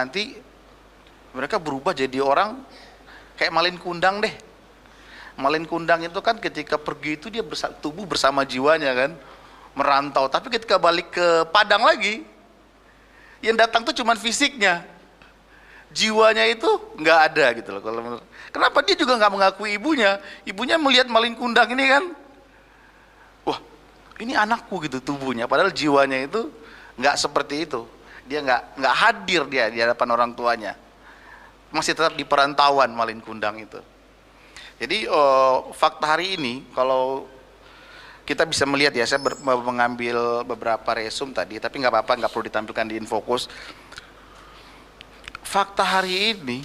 Nanti mereka berubah jadi orang kayak malin kundang deh. Malin kundang itu kan ketika pergi itu dia tubuh bersama jiwanya kan, merantau. Tapi ketika balik ke Padang lagi, yang datang tuh cuman fisiknya, jiwanya itu nggak ada gitu loh. Kenapa dia juga nggak mengakui ibunya? Ibunya melihat malin kundang ini kan, wah ini anakku gitu tubuhnya. Padahal jiwanya itu nggak seperti itu. Dia nggak hadir dia di hadapan orang tuanya. Masih tetap di perantauan malin kundang itu. Jadi fakta hari ini kalau kita bisa melihat ya, saya mengambil beberapa resume tadi, tapi nggak apa-apa, nggak perlu ditampilkan di Infocus. Fakta hari ini,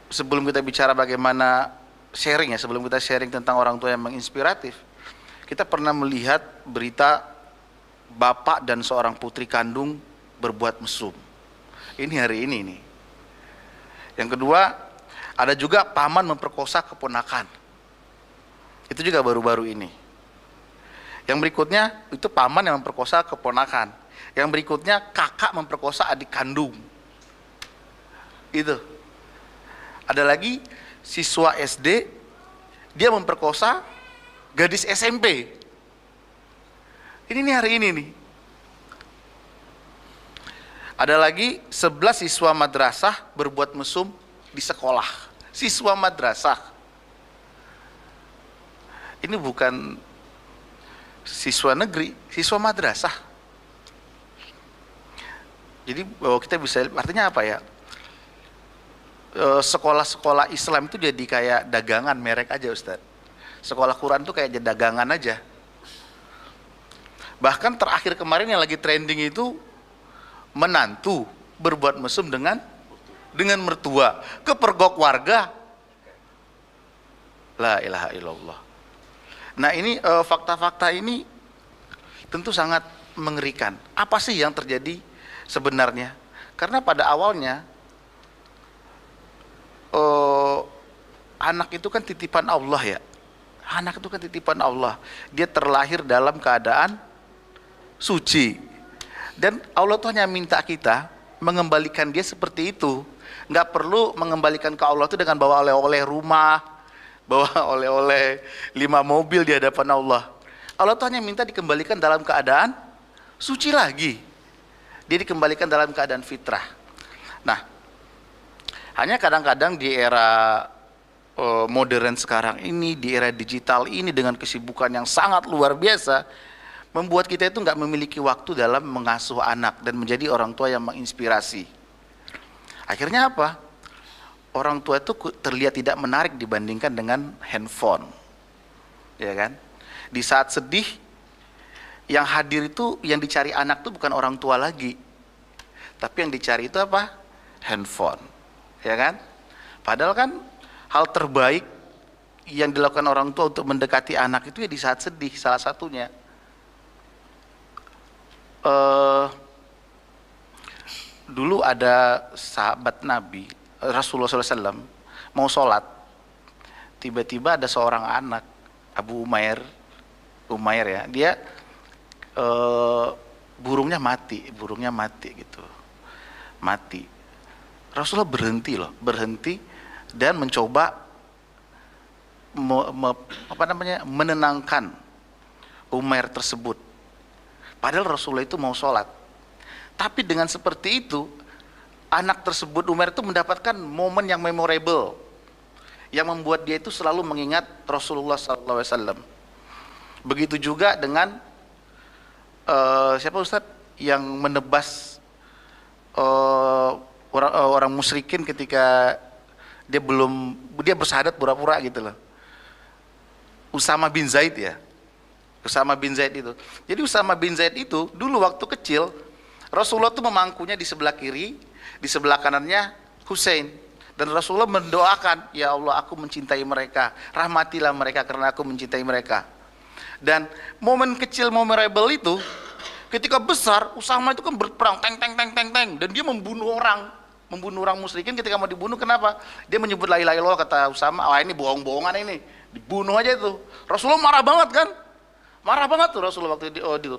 sebelum kita bicara bagaimana sharing ya, sebelum kita sharing tentang orang tua yang menginspiratif, kita pernah melihat berita bapak dan seorang putri kandung berbuat mesum. Ini hari ini nih. Yang kedua, ada juga paman memperkosa keponakan. Itu juga baru-baru ini. Yang berikutnya itu paman yang memperkosa keponakan. Yang berikutnya kakak memperkosa adik kandung. Itu. Ada lagi siswa SD, dia memperkosa gadis SMP. Ini nih hari ini nih. Ada lagi 11 siswa madrasah berbuat mesum di sekolah. Siswa madrasah. Ini bukan siswa negeri, siswa madrasah. Jadi kita bisa, artinya apa ya? Sekolah-sekolah Islam itu jadi kayak dagangan merek aja, Ustadz. Sekolah Quran itu kayak jadi dagangan aja. Bahkan terakhir kemarin yang lagi trending itu menantu berbuat mesum dengan mertua, kepergok warga. La ilaha illallah. Nah ini fakta-fakta ini tentu sangat mengerikan. Apa sih yang terjadi sebenarnya? Karena pada awalnya anak itu kan titipan Allah ya. Anak itu kan titipan Allah. Dia terlahir dalam keadaan suci. Dan Allah tuh hanya minta kita mengembalikan dia seperti itu. Nggak perlu mengembalikan ke Allah itu dengan bawa oleh-oleh rumah, bawa oleh-oleh 5 mobil di hadapan Allah. Allah tuh hanya minta dikembalikan dalam keadaan suci lagi. Dia dikembalikan dalam keadaan fitrah. Nah, hanya kadang-kadang di era modern sekarang ini, di era digital ini dengan kesibukan yang sangat luar biasa, membuat kita itu nggak memiliki waktu dalam mengasuh anak dan menjadi orang tua yang menginspirasi. Akhirnya apa? Orang tua itu terlihat tidak menarik dibandingkan dengan handphone, ya kan? Di saat sedih, yang hadir itu, yang dicari anak itu bukan orang tua lagi, tapi yang dicari itu apa? Handphone, ya kan? Padahal kan hal terbaik yang dilakukan orang tua untuk mendekati anak itu ya di saat sedih, salah satunya. Dulu ada sahabat Nabi Rasulullah SAW mau sholat, tiba-tiba ada seorang anak, Abu Umair ya, dia burungnya mati gitu, mati. Rasulullah berhenti dan mencoba menenangkan Umair tersebut. Padahal Rasulullah itu mau sholat. Tapi dengan seperti itu, anak tersebut, Umar itu mendapatkan momen yang memorable, yang membuat dia itu selalu mengingat Rasulullah SAW. Begitu juga dengan siapa Ustadz yang menebas orang musyrikin ketika dia bersyahadat pura-pura gitu loh. Usama bin Zaid ya. Usama bin Zaid itu. Jadi Usama bin Zaid itu dulu waktu kecil Rasulullah itu memangkunya di sebelah kiri, di sebelah kanannya Husain. Dan Rasulullah mendoakan, ya Allah aku mencintai mereka, rahmatilah mereka karena aku mencintai mereka. Dan momen kecil memorable itu, ketika besar Usama itu kan berperang teng dan dia membunuh orang musyrikin. Ketika mau dibunuh, kenapa? Dia menyebut la ilaha illallah, kata Usama, wah ini bohong-bohongan ini, dibunuh aja itu. Rasulullah marah banget kan? Marah banget tuh Rasulullah waktu itu.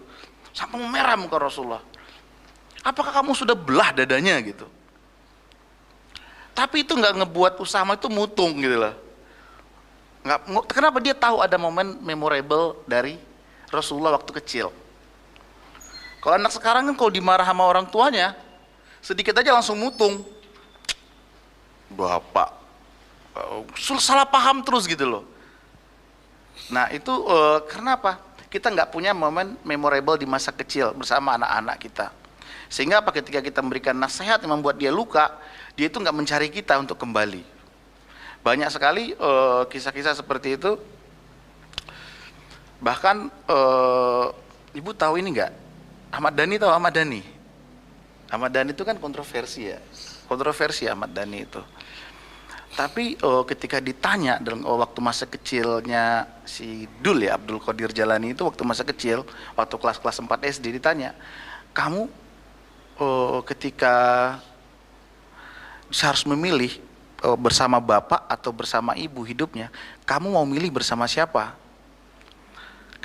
Sampai merah muka Rasulullah. Apakah kamu sudah belah dadanya gitu? Tapi itu nggak ngebuat Usama itu mutung gitu loh. Kenapa dia tahu ada momen memorable dari Rasulullah waktu kecil. Kalau anak sekarang kan kalau dimarah sama orang tuanya, sedikit aja langsung mutung. Bapak, salah paham terus gitu loh. Nah itu karena apa? Kita nggak punya momen memorable di masa kecil bersama anak-anak kita. Sehingga apa, ketika kita memberikan nasihat yang membuat dia luka, dia itu nggak mencari kita untuk kembali. Banyak sekali kisah-kisah seperti itu. Bahkan ibu tahu ini nggak? Ahmad Dhani, tahu Ahmad Dhani? Ahmad Dhani itu kan kontroversi ya. Kontroversi Ahmad Dhani itu. Tapi ketika ditanya dalam waktu masa kecilnya si Dul ya, Abdul Qadir Jalani itu waktu masa kecil, waktu kelas-kelas 4 SD ditanya, kamu ketika harus memilih bersama bapak atau bersama ibu hidupnya, kamu mau milih bersama siapa?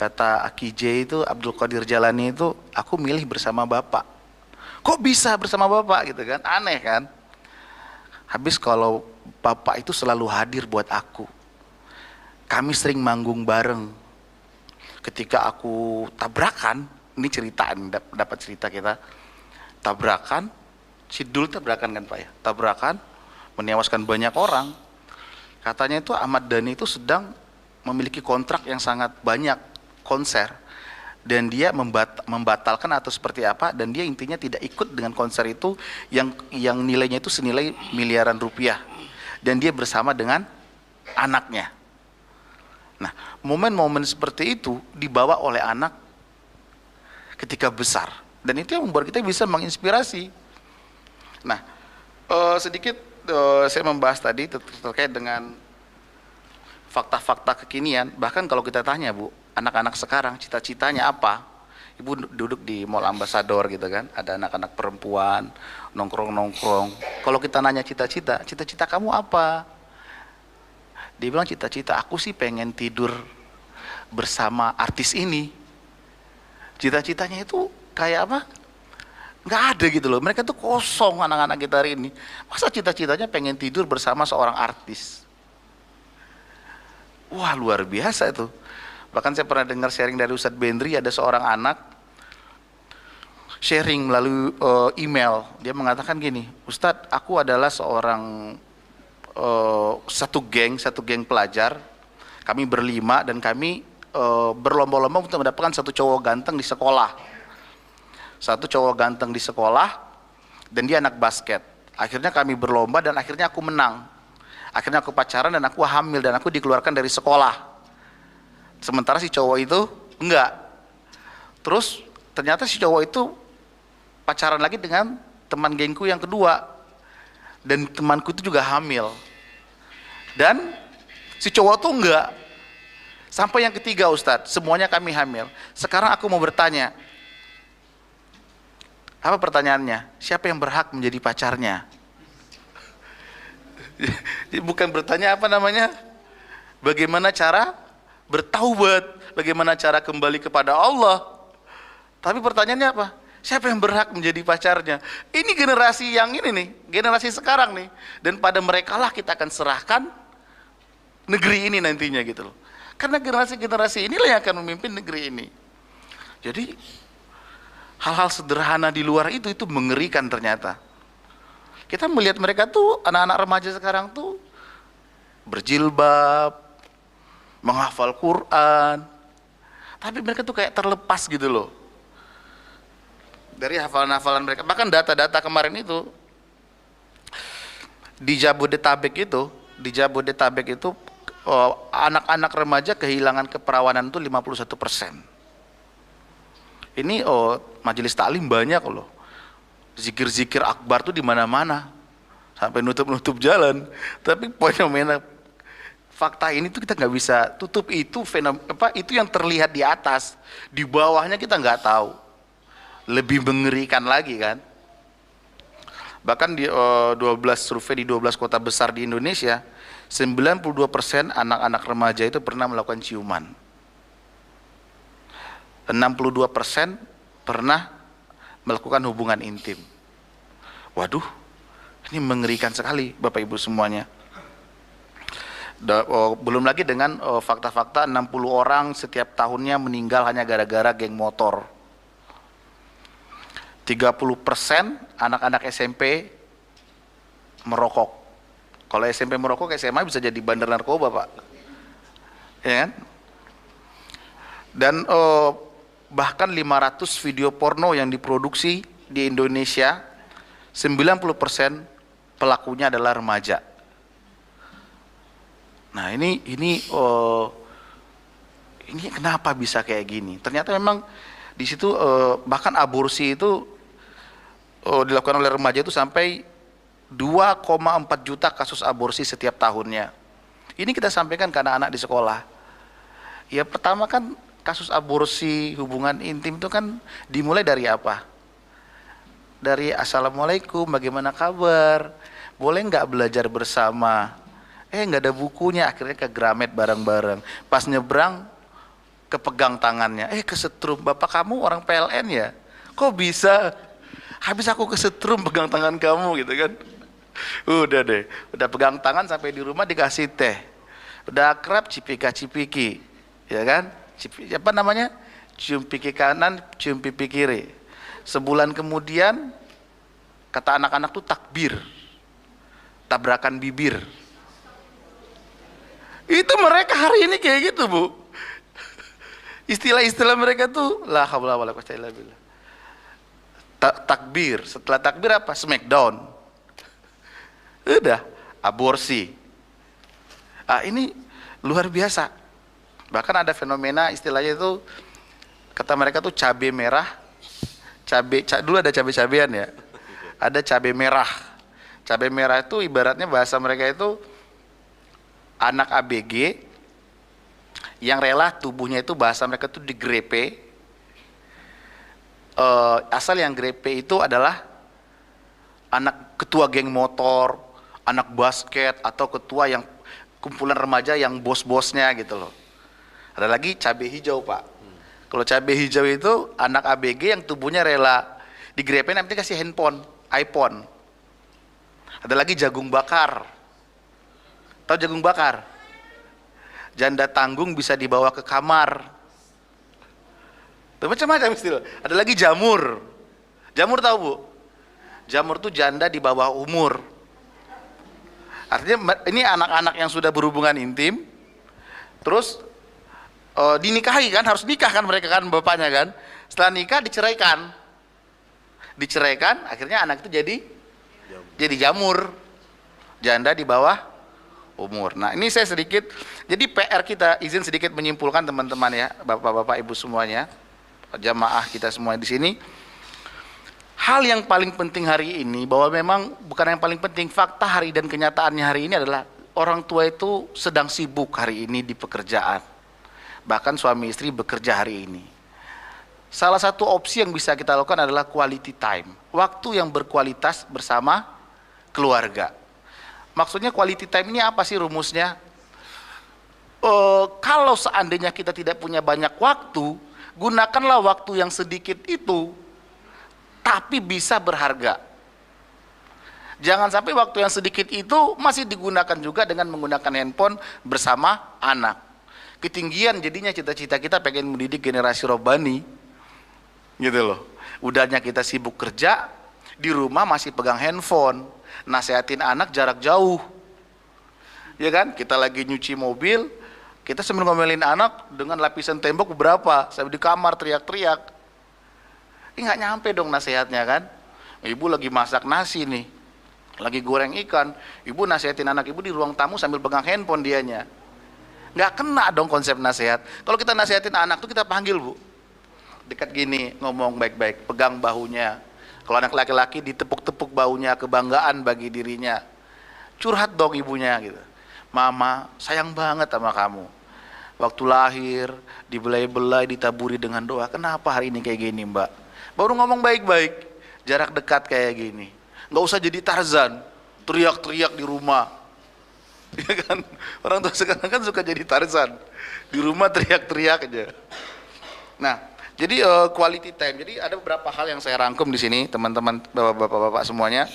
Kata Aki J itu, Abdul Qadir Jalani itu, aku milih bersama bapak. Kok bisa bersama bapak gitu kan? Aneh kan? Habis kalau bapak itu selalu hadir buat aku. Kami sering manggung bareng. Ketika aku tabrakan, ini cerita, dapat cerita kita. Tabrakan, si Dul tabrakan kan Pak ya? Tabrakan, menewaskan banyak orang. Katanya itu Ahmad Dhani itu sedang memiliki kontrak yang sangat banyak konser. Dan dia membatalkan atau seperti apa, dan dia intinya tidak ikut dengan konser itu yang nilainya itu senilai miliaran rupiah, dan dia bersama dengan anaknya. Nah, momen-momen seperti itu dibawa oleh anak ketika besar, dan itu yang membuat kita bisa menginspirasi. Nah, sedikit saya membahas tadi terkait dengan fakta-fakta kekinian. Bahkan kalau kita tanya Bu, anak-anak sekarang cita-citanya apa? Ibu duduk di Mall Ambassador gitu kan, ada anak-anak perempuan nongkrong-nongkrong. Kalau kita nanya cita-cita, cita-cita kamu apa? Dia bilang cita-cita aku sih pengen tidur bersama artis ini. Cita-citanya itu kayak apa? Nggak ada gitu loh. Mereka tuh kosong anak-anak kita hari ini. Masa cita-citanya pengen tidur bersama seorang artis? Wah, luar biasa itu. Bahkan saya pernah dengar sharing dari Ustadz Bendri, ada seorang anak sharing melalui email. Dia mengatakan gini, Ustadz, aku adalah seorang satu geng pelajar. Kami berlima dan kami berlomba-lomba untuk mendapatkan satu cowok ganteng di sekolah. Satu cowok ganteng di sekolah dan dia anak basket. Akhirnya kami berlomba dan akhirnya aku menang. Akhirnya aku pacaran dan aku hamil dan aku dikeluarkan dari sekolah. Sementara si cowok itu enggak. Terus ternyata si cowok itu pacaran lagi dengan teman gengku yang kedua. Dan temanku itu juga hamil. Dan si cowok tuh enggak. Sampai yang ketiga Ustadz, semuanya kami hamil. Sekarang aku mau bertanya. Apa pertanyaannya? Siapa yang berhak menjadi pacarnya? Bukan bertanya apa namanya? Bagaimana cara bertaubat, bagaimana cara kembali kepada Allah. Tapi pertanyaannya apa? Siapa yang berhak menjadi pacarnya? Ini generasi yang ini nih, generasi sekarang nih. Dan pada merekalah kita akan serahkan negeri ini nantinya gitu loh. Karena generasi-generasi inilah yang akan memimpin negeri ini. Jadi hal-hal sederhana di luar itu mengerikan ternyata. Kita melihat mereka tuh, anak-anak remaja sekarang tuh berjilbab, menghafal Quran, tapi mereka tuh kayak terlepas gitu loh dari hafalan-hafalan mereka. Bahkan data-data kemarin itu di Jabodetabek itu anak-anak remaja kehilangan keperawanan itu 51%. Ini majelis taklim banyak loh, zikir-zikir akbar tuh di mana-mana sampai nutup-nutup jalan. Tapi fenomena fakta ini tuh kita nggak bisa tutup. Itu itu yang terlihat di atas, di bawahnya kita nggak tahu. Lebih mengerikan lagi kan. Bahkan di 12 survei di 12 kota besar di Indonesia, 92% anak-anak remaja itu pernah melakukan ciuman. 62% pernah melakukan hubungan intim. Waduh, Ini mengerikan sekali Bapak Ibu semuanya. Belum lagi dengan fakta-fakta 60 orang setiap tahunnya meninggal hanya gara-gara geng motor. 30% anak-anak SMP merokok. Kalau SMP merokok, SMA bisa jadi bandar narkoba, Pak. Ya kan? Dan bahkan 500 video porno yang diproduksi di Indonesia, 90% pelakunya adalah remaja. Nah, ini kenapa bisa kayak gini? Ternyata memang di situ bahkan aborsi itu dilakukan oleh remaja itu sampai 2,4 juta kasus aborsi setiap tahunnya. Ini kita sampaikan ke anak-anak di sekolah. Ya pertama kan kasus aborsi hubungan intim itu kan dimulai dari apa? Dari assalamualaikum, bagaimana kabar? Boleh nggak belajar bersama? Nggak ada bukunya, akhirnya ke Gramet bareng-bareng. Pas nyebrang, kepegang tangannya. Kesetrum, bapak kamu orang PLN ya? Kok bisa? Habis aku kesetrum pegang tangan kamu gitu kan. Udah deh, udah pegang tangan sampai di rumah dikasih teh. Udah akrab cipika-cipiki, ya kan? Apa namanya? Cium pipi kanan, cium pipi kiri. Sebulan kemudian, kata anak-anak tuh takbir. Tabrakan bibir. Itu mereka hari ini kayak gitu, Bu. Istilah-istilah mereka tuh la haula wala quwwata illa billah. Takbir, setelah takbir apa? Smackdown. Udah, aborsi. Ini luar biasa. Bahkan ada fenomena istilahnya itu, kata mereka tuh cabai merah. Dulu ada cabai-cabean ya. Ada cabai merah. Cabai merah itu ibaratnya bahasa mereka itu anak ABG yang rela tubuhnya itu bahasa mereka itu digrepe. Asal yang grepe itu adalah anak ketua geng motor, anak basket, atau ketua yang kumpulan remaja yang bos-bosnya gitu loh. Ada lagi cabai hijau, Pak. Kalau cabai hijau itu anak ABG yang tubuhnya rela digrepe, nanti kasih handphone, iPhone. Ada lagi jagung bakar. Tahu jagung bakar? Janda tanggung bisa dibawa ke kamar. Macam-macam istilah. Ada lagi jamur. Jamur tahu, Bu? Jamur tuh janda di bawah umur. Artinya ini anak-anak yang sudah berhubungan intim, terus dinikahi kan, harus nikah kan mereka kan bapaknya kan. Setelah nikah diceraikan. Diceraikan, akhirnya anak itu jadi jamur. Janda di bawah umur. Nah, ini saya sedikit, jadi PR kita, izin sedikit menyimpulkan teman-teman ya, bapak-bapak ibu semuanya, jamaah kita semua di sini. Hal yang paling penting hari ini, bahwa memang bukan yang paling penting, fakta hari dan kenyataannya hari ini adalah orang tua itu sedang sibuk hari ini di pekerjaan. Bahkan suami istri bekerja hari ini. Salah satu opsi yang bisa kita lakukan adalah quality time, waktu yang berkualitas bersama keluarga. Maksudnya quality time ini apa sih rumusnya? Kalau seandainya kita tidak punya banyak waktu, gunakanlah waktu yang sedikit itu, tapi bisa berharga. Jangan sampai waktu yang sedikit itu masih digunakan juga dengan menggunakan handphone bersama anak. Ketinggian jadinya cita-cita kita pengen mendidik generasi robbani, gitu loh. Udahnya kita sibuk kerja, di rumah masih pegang handphone. Nasehatin anak jarak jauh, ya kan? Kita lagi nyuci mobil, kita sambil ngomelin anak dengan lapisan tembok berapa, sambil di kamar teriak-teriak. Ini nggak nyampe dong nasihatnya kan? Ibu lagi masak nasi nih, lagi goreng ikan, ibu nasehatin anak ibu di ruang tamu sambil pegang handphone dianya. Nggak kena dong konsep nasihat. Kalau kita nasehatin anak tuh kita panggil, Bu, dekat gini, ngomong baik-baik, pegang bahunya. Kalau anak laki-laki ditepuk-tepuk baunya, kebanggaan bagi dirinya. Curhat dong ibunya gitu. Mama, sayang banget sama kamu. Waktu lahir, dibelai-belai, ditaburi dengan doa. Kenapa hari ini kayak gini, Mbak? Baru ngomong baik-baik, jarak dekat kayak gini. Nggak usah jadi Tarzan, teriak-teriak di rumah. Ya kan? Orang tua sekarang kan suka jadi Tarzan. Di rumah teriak-teriak aja. Nah, jadi quality time. Jadi ada beberapa hal yang saya rangkum di sini, teman-teman, bapak-bapak semuanya.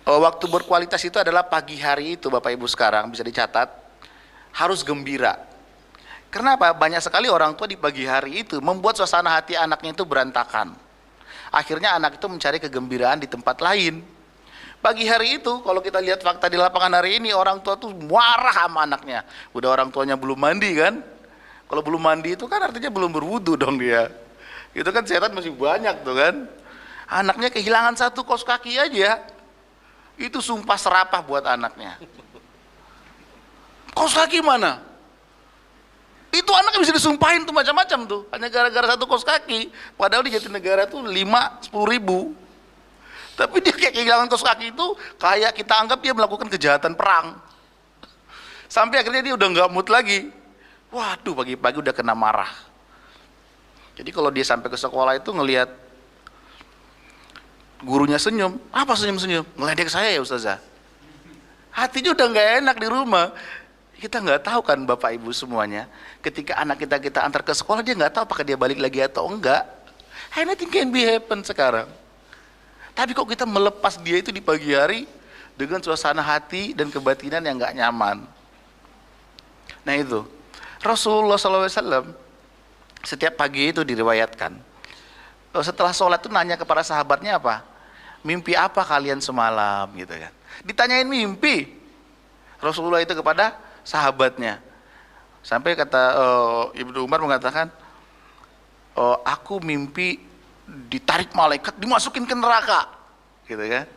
Waktu berkualitas itu adalah pagi hari itu, Bapak Ibu, sekarang bisa dicatat harus gembira. Kenapa? Banyak sekali orang tua di pagi hari itu membuat suasana hati anaknya itu berantakan. Akhirnya anak itu mencari kegembiraan di tempat lain. Pagi hari itu kalau kita lihat fakta di lapangan hari ini, orang tua tuh marah sama anaknya. Udah orang tuanya belum mandi kan? Kalau belum mandi itu kan artinya belum berwudu dong dia. Itu kan setan masih banyak tuh kan. Anaknya kehilangan satu kaos kaki aja, itu sumpah serapah buat anaknya. Kaos kaki mana? Itu anaknya bisa disumpahin tuh macam-macam tuh, hanya gara-gara satu kaos kaki. Padahal di Jatinegara tuh 5-10 ribu. Tapi dia kayak kehilangan kaos kaki itu kayak kita anggap dia melakukan kejahatan perang. Sampai akhirnya dia udah nggak mood lagi. Waduh, pagi-pagi udah kena marah. Jadi kalau dia sampai ke sekolah itu ngelihat gurunya senyum, apa senyum-senyum? Ngeledek saya ya Ustazah. Hatinya udah nggak enak di rumah. Kita nggak tahu kan Bapak Ibu semuanya, ketika anak kita antar ke sekolah, dia nggak tahu apakah dia balik lagi atau enggak. Anything can be happen sekarang. Tapi kok kita melepas dia itu di pagi hari dengan suasana hati dan kebatinan yang nggak nyaman. Nah itu Rasulullah SAW setiap pagi itu diriwayatkan, setelah sholat itu nanya kepada sahabatnya apa? Mimpi apa kalian semalam gitu kan? Ditanyain mimpi Rasulullah itu kepada sahabatnya. Sampai kata Ibnu Umar mengatakan, aku mimpi ditarik malaikat dimasukin ke neraka, gitu kan?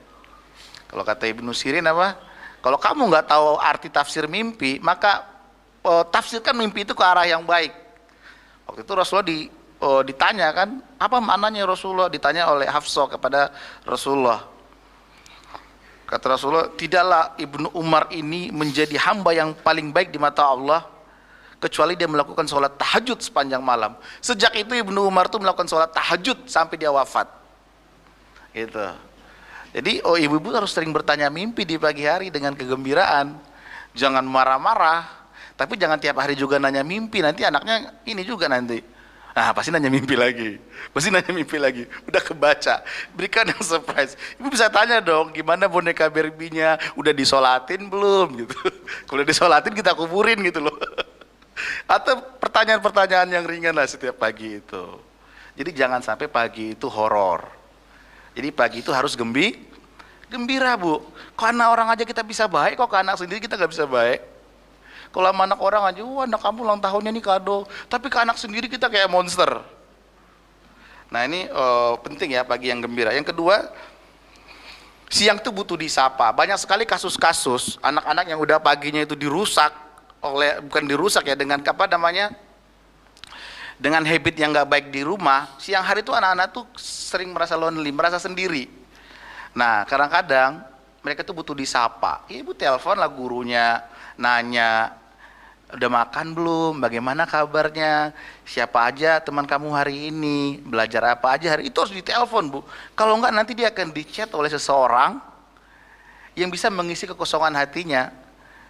Kalau kata Ibnu Sirin apa? Kalau kamu nggak tahu arti tafsir mimpi, maka tafsirkan mimpi itu ke arah yang baik. Waktu itu Rasulullah ditanya kan, apa maknanya Rasulullah? Ditanya oleh Hafsah kepada Rasulullah. Kata Rasulullah, tidaklah Ibnu Umar ini menjadi hamba yang paling baik di mata Allah kecuali dia melakukan sholat tahajud sepanjang malam. Sejak itu Ibnu Umar tuh melakukan sholat tahajud sampai dia wafat. Gitu. Jadi ibu-ibu harus sering bertanya mimpi di pagi hari dengan kegembiraan. Jangan marah-marah, tapi jangan tiap hari juga nanya mimpi, nanti anaknya ini juga nanti. Nah, pasti nanya mimpi lagi. Udah kebaca. Berikan yang surprise. Ibu bisa tanya dong, gimana boneka Barbie-nya? Udah disolatin belum? Gitu. Kalau udah disolatin kita kuburin gitu loh. Atau pertanyaan-pertanyaan yang ringan lah setiap pagi itu. Jadi jangan sampai pagi itu horor. Jadi pagi itu harus gembira Bu. Karena orang aja kita bisa baik, kok ke anak sendiri kita gak bisa baik. Kalau sama anak orang aja, wah anak kamu ulang tahunnya nih kado. Tapi ke anak sendiri kita kayak monster. Nah ini penting ya pagi yang gembira. Yang kedua, siang itu butuh disapa. Banyak sekali kasus-kasus anak-anak yang udah paginya itu dirusak oleh, bukan dirusak ya, dengan apa namanya, dengan habit yang gak baik di rumah. Siang hari itu anak-anak tuh sering merasa lonely, merasa sendiri. Nah kadang-kadang mereka tuh butuh disapa. Ya, ibu telepon lah gurunya, nanya, udah makan belum? Bagaimana kabarnya? Siapa aja teman kamu hari ini? Belajar apa aja hari? Itu harus ditelepon Bu. Kalau enggak nanti dia akan di-chat oleh seseorang yang bisa mengisi kekosongan hatinya.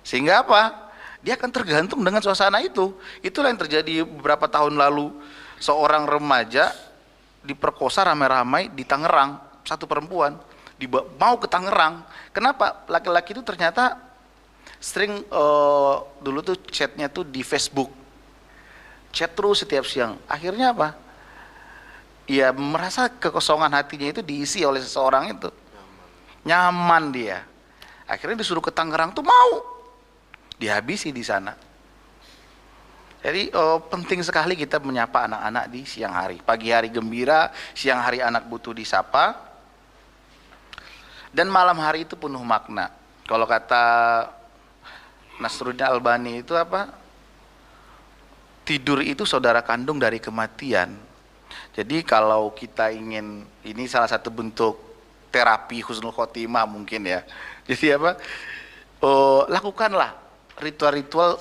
Sehingga apa? Dia akan tergantung dengan suasana itu. Itulah yang terjadi beberapa tahun lalu. Seorang remaja diperkosa ramai-ramai di Tangerang. Satu perempuan mau ke Tangerang. Kenapa? Laki-laki itu ternyata sering dulu tuh chatnya tuh di Facebook, chat terus setiap siang. Akhirnya apa? Ya merasa kekosongan hatinya itu diisi oleh seseorang itu, nyaman dia. Akhirnya disuruh ke Tangerang tuh mau, dihabisi di sana. Jadi penting sekali kita menyapa anak-anak di siang hari. Pagi hari gembira, siang hari anak butuh disapa, dan malam hari itu penuh makna. Kalau kata Nasruddin Albani itu apa? Tidur itu saudara kandung dari kematian. Jadi kalau kita ingin, ini salah satu bentuk terapi husnul khotimah mungkin ya. Jadi apa? Lakukanlah ritual-ritual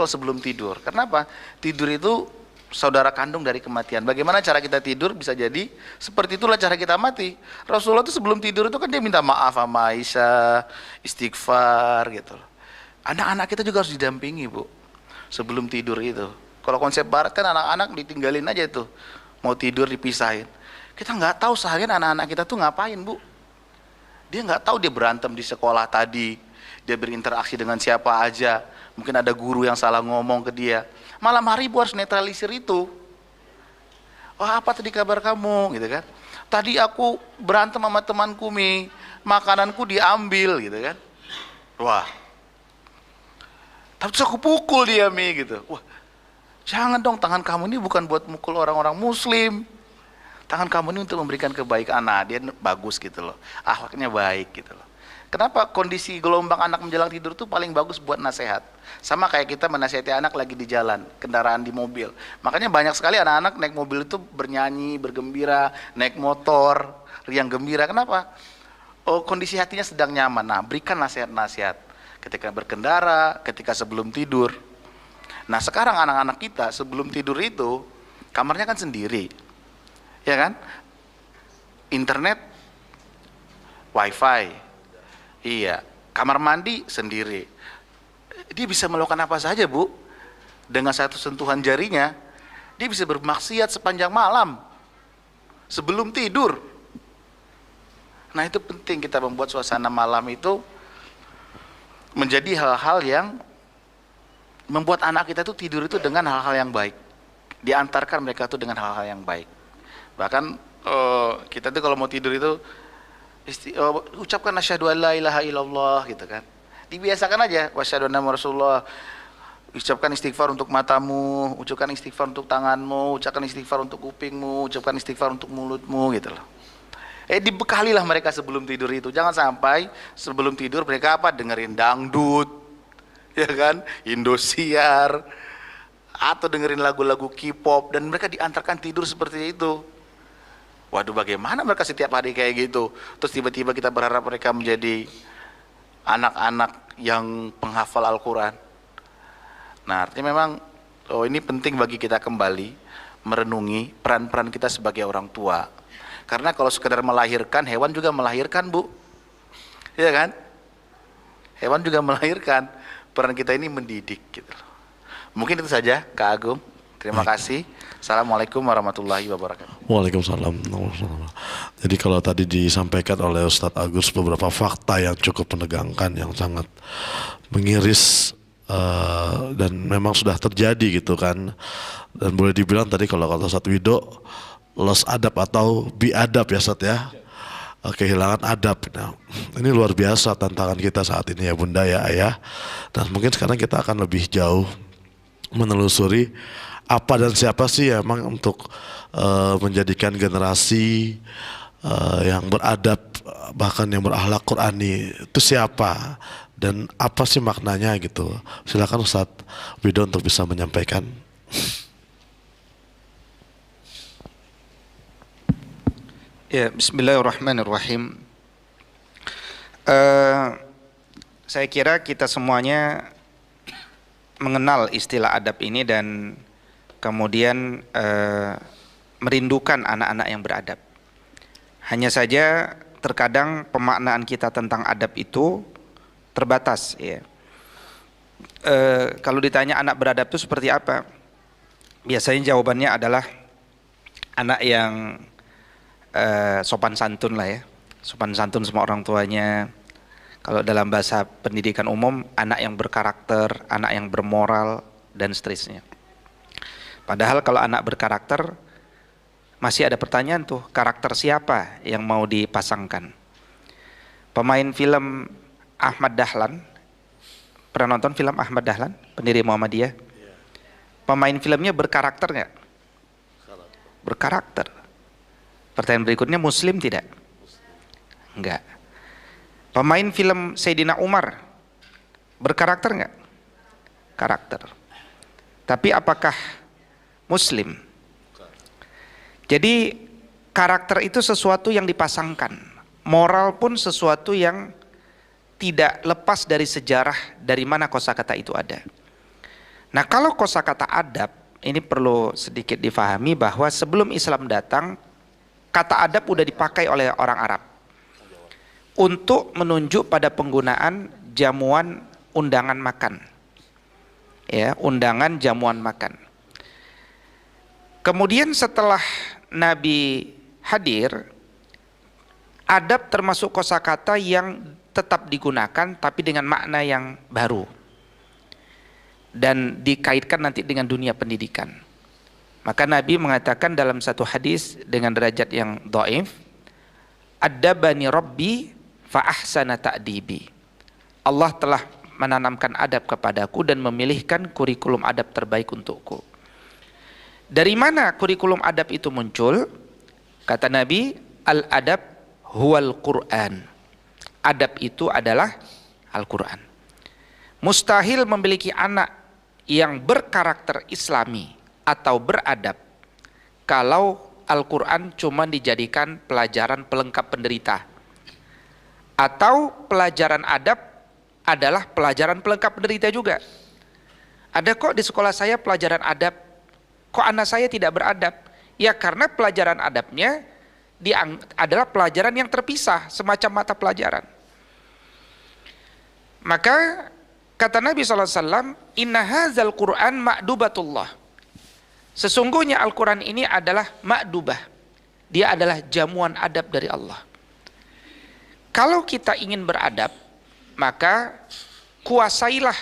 sebelum tidur. Kenapa? Tidur itu saudara kandung dari kematian. Bagaimana cara kita tidur? Bisa jadi seperti itulah cara kita mati. Rasulullah itu sebelum tidur itu kan dia minta maaf sama Aisyah, istighfar gitu. Anak-anak kita juga harus didampingi Bu sebelum tidur itu. Kalau konsep barat kan anak-anak ditinggalin aja tuh, mau tidur dipisahin. Kita nggak tahu seharian anak-anak kita tuh ngapain Bu. Dia nggak tahu dia berantem di sekolah tadi, dia berinteraksi dengan siapa aja, mungkin ada guru yang salah ngomong ke dia. Malam hari ibu harus netralisir itu. Wah, apa tadi kabar kamu, gitu kan? Tadi aku berantem sama temanku Mi, makananku diambil, gitu kan? Wah, terus aku pukul dia Mi, gitu. Wah, jangan dong, tangan kamu ini bukan buat mukul orang-orang Muslim. Tangan kamu ini untuk memberikan kebaikan. Nah, dia bagus gitu loh, akhlaknya baik gitu loh. Kenapa kondisi gelombang anak menjelang tidur itu paling bagus buat nasihat? Sama kayak kita menasihati anak lagi di jalan, kendaraan di mobil. Makanya banyak sekali anak-anak naik mobil itu bernyanyi, bergembira, naik motor, riang gembira. Kenapa? Oh, kondisi hatinya sedang nyaman. Nah, berikan nasihat-nasihat ketika berkendara, ketika sebelum tidur. Nah, sekarang anak-anak kita sebelum tidur itu kamarnya kan sendiri, ya kan? Internet, wifi, iya. Kamar mandi sendiri. Dia bisa melakukan apa saja, Bu. Dengan satu sentuhan jarinya, dia bisa bermaksiat sepanjang malam sebelum tidur. Nah, itu penting kita membuat suasana malam itu menjadi hal-hal yang membuat anak kita itu tidur itu dengan hal-hal yang baik. Diantarkan mereka itu dengan hal-hal yang baik. Bahkan kita tuh kalau mau tidur itu ucapkan asyhadu an la ilaha illallah gitu kan. Dibiasakan aja, wasyhadu anna Rasulullah. Ucapkan istighfar untuk matamu, ucapkan istighfar untuk tanganmu, ucapkan istighfar untuk kupingmu, ucapkan istighfar untuk mulutmu gitu loh. Dibekalilah mereka sebelum tidur itu. Jangan sampai sebelum tidur mereka apa? Dengerin dangdut, ya kan? Indosiar, atau dengerin lagu-lagu K-pop, dan mereka diantarkan tidur seperti itu. Waduh, bagaimana mereka setiap hari kayak gitu? Terus tiba-tiba kita berharap mereka menjadi anak-anak yang penghafal Al-Quran. Nah, artinya memang ini penting bagi kita kembali merenungi peran-peran kita sebagai orang tua. Karena kalau sekedar melahirkan, hewan juga melahirkan, Bu. Iya kan? Hewan juga melahirkan. Peran kita ini mendidik gitu. Mungkin itu saja, Kak Agung. Terima kasih. Assalamualaikum warahmatullahi wabarakatuh. Waalaikumsalam. Jadi kalau tadi disampaikan oleh Ustadz Agus beberapa fakta yang cukup menegangkan, yang sangat mengiris, dan memang sudah terjadi gitu kan. Dan boleh dibilang tadi kalau kata Ustadz Wido, los adab atau biadab ya Ustadz ya, kehilangan adab. Nah, ini luar biasa tantangan kita saat ini ya Bunda ya Ayah. Dan mungkin sekarang kita akan lebih jauh menelusuri apa dan siapa sih emang untuk menjadikan generasi yang beradab, bahkan yang berakhlak Qurani itu siapa dan apa sih maknanya gitu. Silakan Ustadz Wido untuk bisa menyampaikan. Ya, bismillahirrahmanirrahim. Saya kira kita semuanya mengenal istilah adab ini dan kemudian merindukan anak-anak yang beradab. Hanya saja terkadang pemaknaan kita tentang adab itu terbatas ya. Kalau ditanya anak beradab itu seperti apa? Biasanya jawabannya adalah anak yang sopan santun lah ya. Sopan santun sama orang tuanya. Kalau dalam bahasa pendidikan umum, anak yang berkarakter, anak yang bermoral, dan seterusnya. Padahal kalau anak berkarakter, masih ada pertanyaan tuh, karakter siapa yang mau dipasangkan? Pemain film Ahmad Dahlan, pernah nonton film Ahmad Dahlan, pendiri Muhammadiyah? Pemain filmnya berkarakter nggak? Berkarakter. Pertanyaan berikutnya, Muslim tidak? Enggak. Pemain film Sayyidina Umar berkarakter nggak? Karakter. Tapi apakah Muslim? Jadi karakter itu sesuatu yang dipasangkan. Moral pun sesuatu yang tidak lepas dari sejarah dari mana kosakata itu ada. Nah, kalau kosakata adab ini perlu sedikit difahami bahwa sebelum Islam datang, kata adab udah dipakai oleh orang Arab untuk menunjuk pada penggunaan jamuan undangan makan. Ya, undangan jamuan makan. Kemudian setelah Nabi hadir, Adab termasuk kosakata yang tetap digunakan tapi dengan makna yang baru dan dikaitkan nanti dengan dunia pendidikan. Maka Nabi mengatakan dalam satu hadis dengan derajat yang dhaif, "Adabani Rabbi fa ahsana ta'dibi." Allah telah menanamkan adab kepadaku dan memilihkan kurikulum adab terbaik untukku. Dari mana kurikulum adab itu muncul? Kata Nabi, al-adab huwal Qur'an. Adab itu adalah Al-Quran. Mustahil memiliki anak yang berkarakter Islami atau beradab kalau Al-Quran cuma dijadikan pelajaran pelengkap penderita, atau pelajaran adab adalah pelajaran pelengkap penderita juga. Ada kok di sekolah saya pelajaran adab, kok anak saya tidak beradab? Ya karena pelajaran adabnya adalah pelajaran yang terpisah, semacam mata pelajaran. Maka kata Nabi SAW, "Inna hadzal Qur'an ma'dubatullah." Sesungguhnya Al-Quran ini adalah ma'dubah. Dia adalah jamuan adab dari Allah. Kalau kita ingin beradab, maka kuasailah